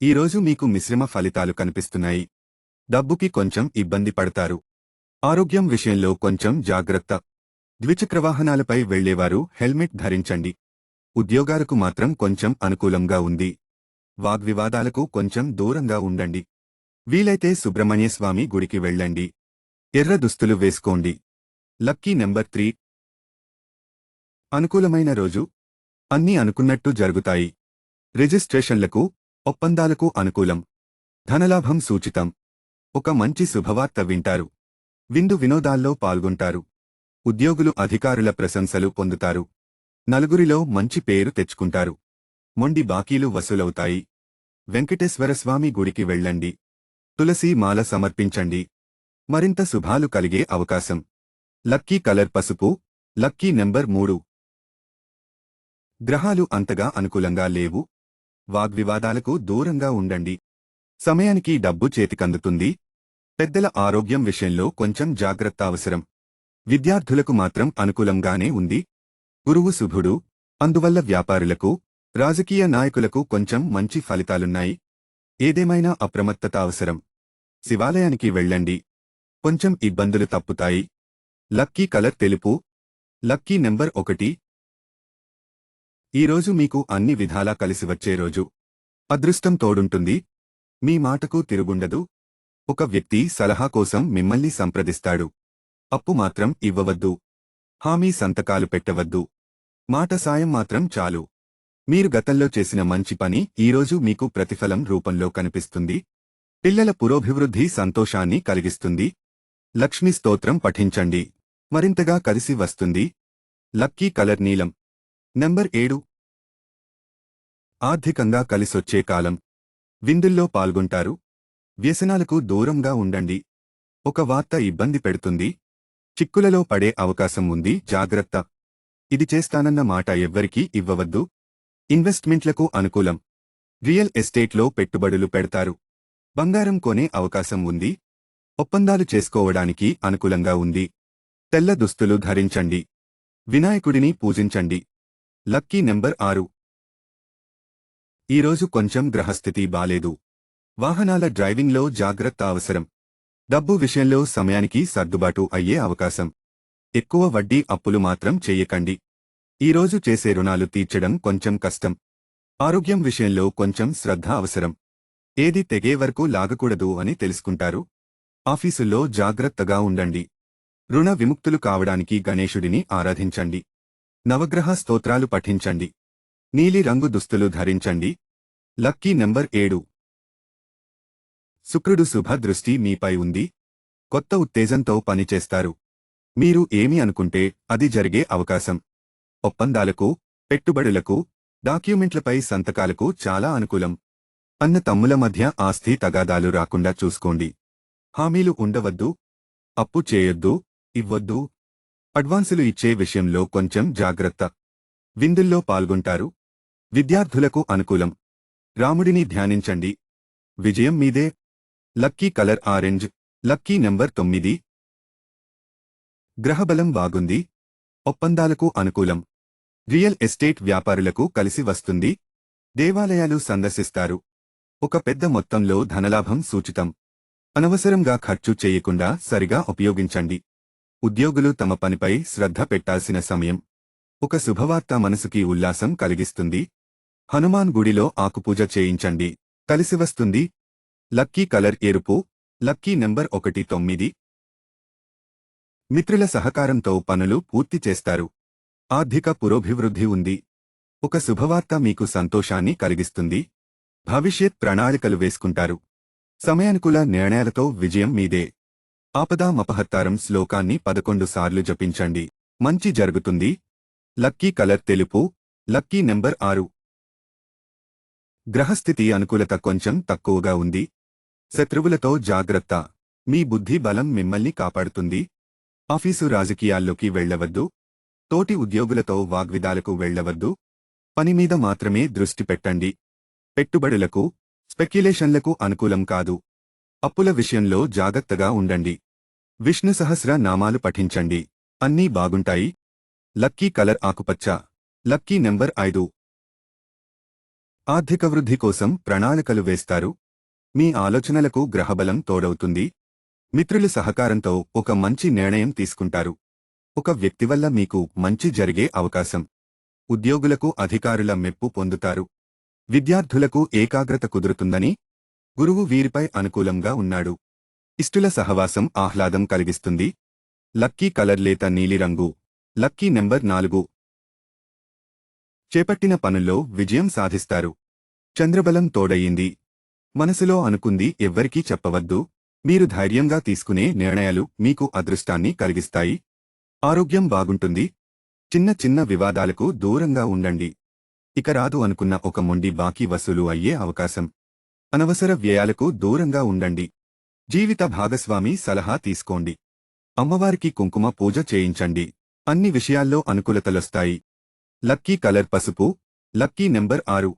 ఈరోజు మీకు మిశ్రమ ఫలితాలు కనిపిస్తున్నాయి. డబ్బుకి కొంచెం ఇబ్బంది పడతారు. ఆరోగ్యం విషయంలో కొంచెం జాగ్రత్త. ద్విచక్ర వాహనాలపై వెళ్లేవారు హెల్మెట్ ధరించండి. ఉద్యోగాలకు మాత్రం కొంచెం అనుకూలంగా ఉంది. వాగ్వివాదాలకు కొంచెం దూరంగా ఉండండి. వీలైతే సుబ్రహ్మణ్యస్వామి గుడికి వెళ్ళండి. ఎర్ర దుస్తులు వేసుకోండి. Lucky number 3. అనుకూలమైన రోజు. అన్నీ అనుకున్నట్టు జరుగుతాయి. రిజిస్ట్రేషన్లకు, ఒప్పందాలకు అనుకూలం. ధనలాభం సూచితం. ఒక మంచి శుభవార్త వింటారు. విందు వినోదాల్లో పాల్గొంటారు. ఉద్యోగులు అధికారుల ప్రశంసలు పొందుతారు. నలుగురిలో మంచి పేరు తెచ్చుకుంటారు. మొండి బాకీలు వసూలవుతాయి. వెంకటేశ్వరస్వామి గుడికి వెళ్ళండి. తులసి మాల సమర్పించండి. మరింత శుభాలు కలిగే అవకాశం. లక్కీ కలర్ పసుపు. Lucky number 3. గ్రహాలు అంతగా అనుకూలంగా లేవు. వాగ్వివాదాలకు దూరంగా ఉండండి. సమయానికి డబ్బు చేతికందుతుంది. పెద్దల ఆరోగ్యం విషయంలో కొంచెం జాగ్రత్త అవసరం. విద్యార్థులకు మాత్రం అనుకూలంగానే ఉంది. గురువు శుభుడు. అందువల్ల వ్యాపారులకు, రాజకీయ నాయకులకు కొంచెం మంచి ఫలితాలున్నాయి. ఏదేమైనా అప్రమత్తత అవసరం. శివాలయానికి వెళ్ళండి. కొంచెం ఇబ్బందులు తప్పుతాయి. లక్కీ కలర్ తెలుపు. Lucky number 1. ఈరోజు మీకు అన్ని విధాలా కలిసివచ్చే రోజు. అదృష్టం తోడుంటుంది. మీ మాటకు తిరుగుండదు. ఒక వ్యక్తి సలహా కోసం మిమ్మల్ని సంప్రదిస్తాడు. అప్పు మాత్రం ఇవ్వవద్దు. హామీ సంతకాలు పెట్టవద్దు. మాట సాయం మాత్రం చాలు. మీరు గతంలో చేసిన మంచి పని ఈరోజు మీకు ప్రతిఫలం రూపంలో కనిపిస్తుంది. పిల్లల పురోభివృద్ధి సంతోషాన్ని కలిగిస్తుంది. లక్ష్మీ స్తోత్రం పఠించండి. మరింతగా కలిసి వస్తుంది. లక్కీ కలర్ నీలం. నెంబర్ 7. ఆర్థికంగా కలిసొచ్చే కాలం. విందుల్లో పాల్గొంటారు. వ్యసనాలకు దూరంగా ఉండండి. ఒక వార్త ఇబ్బంది పెడుతుంది. చిక్కులలో పడే అవకాశం ఉంది. జాగ్రత్త. ఇది చేస్తానన్న మాట ఎవ్వరికీ ఇవ్వవద్దు. ఇన్వెస్ట్మెంట్లకు అనుకూలం. రియల్ ఎస్టేట్లో పెట్టుబడులు పెడతారు. బంగారం కొనే అవకాశం ఉంది. ఒప్పందాలు చేసుకోవడానికి అనుకూలంగా ఉంది. తెల్ల దుస్తులు ధరించండి. వినాయకుడిని పూజించండి. Lucky number 6. ఈరోజు కొంచెం గ్రహస్థితి బాలేదు. వాహనాల డ్రైవింగ్లో జాగ్రత్త అవసరం. డబ్బు విషయంలో సమయానికి సర్దుబాటు అయ్యే అవకాశం. ఎక్కువ వడ్డీ అప్పులు మాత్రం చెయ్యకండి. ఈరోజు చేసే రుణాలు తీర్చడం కొంచెం కష్టం. ఆరోగ్యం విషయంలో కొంచెం శ్రద్ధ అవసరం. ఏది తెగే వరకు లాగకూడదు అని తెలుసుకుంటారు. ఆఫీసుల్లో జాగ్రత్తగా ఉండండి. రుణ విముక్తులు కావడానికి గణేశుడిని ఆరాధించండి. నవగ్రహ స్తోత్రాలు పఠించండి. నీలి రంగు దుస్తులు ధరించండి. Lucky number 7. శుక్రుడు శుభ దృష్టి మీపై ఉంది. కొత్త ఉత్తేజంతో పనిచేస్తారు. మీరు ఏమి అనుకుంటే అది జరిగే అవకాశం. ఒప్పందాలకు, పెట్టుబడులకు, డాక్యుమెంట్లపై సంతకాలకు చాలా అనుకూలం. అన్న తమ్ముల మధ్య ఆస్తి తగాదాలు రాకుండా చూసుకోండి. హామీలు ఉండవద్దు. అప్పు చేయొద్దు, ఇవ్వొద్దు. అడ్వాన్సులు ఇచ్చే విషయంలో కొంచెం జాగ్రత్త. విందుల్లో పాల్గొంటారు. విద్యార్థులకు అనుకూలం. రాముడిని ధ్యానించండి. విజయం మీదే. Lucky colour orange. Lucky number 9. గ్రహబలం బాగుంది. ఒప్పందాలకు అనుకూలం. రియల్ ఎస్టేట్ వ్యాపారులకు కలిసి వస్తుంది. దేవాలయాలు సందర్శిస్తారు. ఒక పెద్ద మొత్తంలో ధనలాభం సూచితం. అనవసరంగా ఖర్చు చేయకుండా సరిగా ఉపయోగించండి. ఉద్యోగులు తమ పనిపై శ్రద్ధ పెట్టాల్సిన సమయం. ఒక శుభవార్త మనసుకి ఉల్లాసం కలిగిస్తుంది. హనుమాన్ గుడిలో ఆకుపూజ చేయించండి. కలిసివస్తుంది. లక్కీ కలర్ ఎరుపు. Lucky number 9. మిత్రుల సహకారంతో పనులు పూర్తి చేస్తారు. ఆర్థిక పురోభివృద్ధి ఉంది. ఒక శుభవార్త మీకు సంతోషాన్ని కలిగిస్తుంది. భవిష్యత్ ప్రణాళికలు వేసుకుంటారు. సమయానుకూల నిర్ణయాలతో విజయం మీదే. ఆపదామపహత్తారం శ్లోకాన్ని 11 సార్లు జపించండి. మంచి జరుగుతుంది. లక్కీ కలర్ తెలుపు. Lucky number 6. గ్రహస్థితి అనుకూలత కొంచెం తక్కువగా ఉంది. శత్రువులతో జాగ్రత్త. మీ బుద్ధి బలం మిమ్మల్ని కాపాడుతుంది. ఆఫీసు రాజకీయాల్లోకి వెళ్లవద్దు. తోటి ఉద్యోగులతో వాగ్విదాలకు వెళ్లవద్దు. పనిమీద మాత్రమే దృష్టి పెట్టండి. పెట్టుబడులకు, స్పెక్యులేషన్లకు అనుకూలం కాదు. అప్పుల విషయంలో జాగ్రత్తగా ఉండండి. విష్ణు సహస్ర నామాలు పఠించండి. అన్నీ బాగుంటాయి. లక్కీ కలర్ ఆకుపచ్చ. Lucky number 5. ఆర్థిక వృద్ధి కోసం ప్రణాళికలు వేస్తారు. మీ ఆలోచనలకు గ్రహబలం తోడవుతుంది. మిత్రుల సహకారంతో ఒక మంచి నిర్ణయం తీసుకుంటారు. ఒక వ్యక్తి వల్ల మీకు మంచి జరిగే అవకాశం. ఉద్యోగులకు అధికారుల మెప్పు పొందుతారు. విద్యార్థులకు ఏకాగ్రత కుదురుతుందని గురువు వీరిపై అనుకూలంగా ఉన్నాడు. ఇష్టుల సహవాసం ఆహ్లాదం కలిగిస్తుంది. లక్కీ కలర్ లేత నీలిరంగు. Lucky number 4. చేపట్టిన పనుల్లో విజయం సాధిస్తారు. చంద్రబలం తోడయింది. మనసులో అనుకుంది ఎవ్వరికీ చెప్పవద్దు. మీరు ధైర్యంగా తీసుకునే నిర్ణయాలు మీకు అదృష్టాన్ని కలిగిస్తాయి. ఆరోగ్యం బాగుంటుంది. చిన్న చిన్న వివాదాలకు దూరంగా ఉండండి. ఇక రాదు అనుకున్న ఒక మొండి బాకీ వసూలు అయ్యే అవకాశం. అనవసర వ్యయాలకు దూరంగా ఉండండి. జీవిత భాగస్వామి సలహా తీసుకోండి. అమ్మవారికి కుంకుమ పూజ చేయించండి. అన్ని విషయాల్లో అనుకూలతలొస్తాయి. లక్కీ కలర్ పసుపు. Lucky number 6.